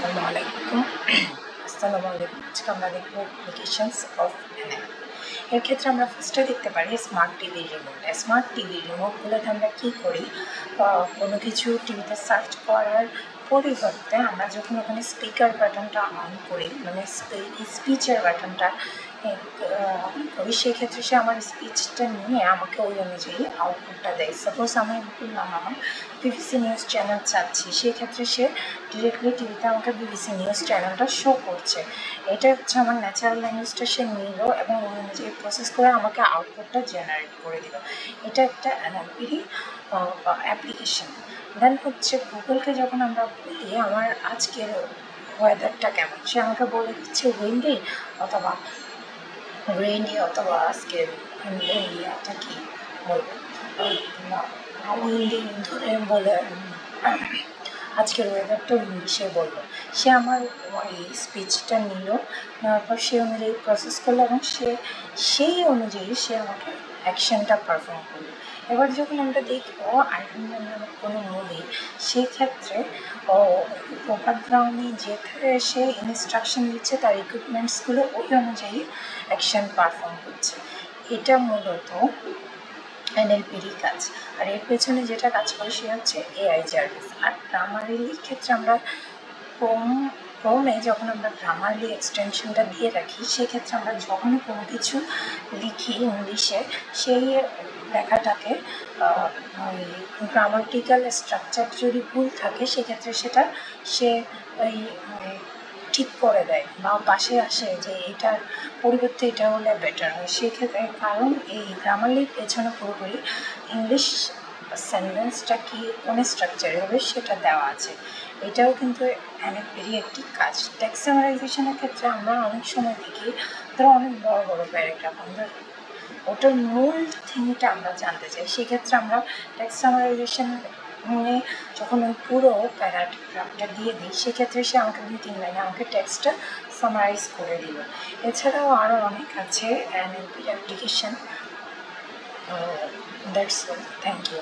আসসালামু আলাইকুম। আজকে আমরা দেখব অ্যাপ্লিকেশনস অফ এনএল। এর ক্ষেত্রে আমরা ফার্স্টে দেখতে পারি smart TV remote. Smart TV রিমোটগুলোতে আমরা কী করি, কোনো কিছু টিভিতে সার্চ করার পরিবর্তে আমরা যখন ওখানে স্পিকার বাটনটা অন করি, মানে স্পিচের বাটনটা করি, সেক্ষেত্রে সে আমার স্পিচটা নিয়ে আমাকে ওই অনুযায়ী আউটপুটটা দেয়। সাপোজ আমি বললাম আমার বিবিসি নিউজ চ্যানেল চাচ্ছি, সেক্ষেত্রে সে ডিরেক্টলি টিভিতে আমাকে বিবিসি নিউজ চ্যানেলটা শো করছে। এটা হচ্ছে আমার ন্যাচারাল ল্যাঙ্গুয়েজটা সে নিল এবং ওই অনুযায়ী প্রসেস করে আমাকে আউটপুটটা জেনারেট করে দিল। এটা একটা এনএলপির অ্যাপ্লিকেশন। দেন হচ্ছে গুগলকে যখন আমরা বলি আমার আজকের ওয়েদারটা কেমন, সে আমাকে বলে দিচ্ছে উইন্ডি অথবা রেইনি অথবা আজকের ইয়াটা কি বলবো উইন্ডি ধরে বলে আজকের ওয়েদারটা ইংলিশে বললো। সে আমার ওই স্পিচটা নিল, নেওয়ার পর সে অনুযায়ী প্রসেস করলো এবং সেই অনুযায়ী সে আমাকে অ্যাকশনটা পারফর্ম করলো। এবার যখন আমরা দেখবো আয়রন ম্যান নামক কোনো মুভি, সেক্ষেত্রে রবার্ট ডাউনি যেখানে সে ইনস্ট্রাকশন দিচ্ছে তার ইকুইপমেন্টসগুলো ওই অনুযায়ী অ্যাকশন পারফর্ম করছে। এটা মূলত এনএলপির কাজ। আর এর পেছনে যেটা কাজ করে সে হচ্ছে এআই জার্ভিস। আর গ্রামারলির ক্ষেত্রে আমরা ক্রমে যখন আমরা গ্রামারলি এক্সটেনশনটা দিয়ে রাখি, সেক্ষেত্রে আমরা যখনই কোনো কিছু লিখি ইংলিশে, সেই লেখাটাকে গ্রামাটিক্যাল স্ট্রাকচার যদি ভুল থাকে, সেক্ষেত্রে সে ওই ঠিক করে দেয় বা পাশে আসে যে এটার পরিবর্তে এটা হলে বেটার হয়। সেক্ষেত্রে কারণ এই গ্রামারলির পেছনে পুরোপুরি ইংলিশ সেন্টেন্সটা কি কোন স্ট্রাকচারে হবে সেটা দেওয়া আছে। এটাও কিন্তু এনএলপির একটি কাজ। টেক্সট সামারাইজেশনের ক্ষেত্রে আমরা অনেক সময় দেখি ধরো অনেক বড় বড় প্যারাগ্রাফ, আমরা ওটার মূল থিমটা আমরা জানতে চাই। সেক্ষেত্রে আমরা টেক্সট সামারাইজেশন যখন ওই পুরো প্যারাগ্রাফটা দিয়ে দিই, সেক্ষেত্রে সে আমাকে 2-3 লাইনে আমাকে টেক্সটটা সামারাইজ করে দিল। এছাড়াও আরও অনেক আছে এনএলপির application. That's all, thank you.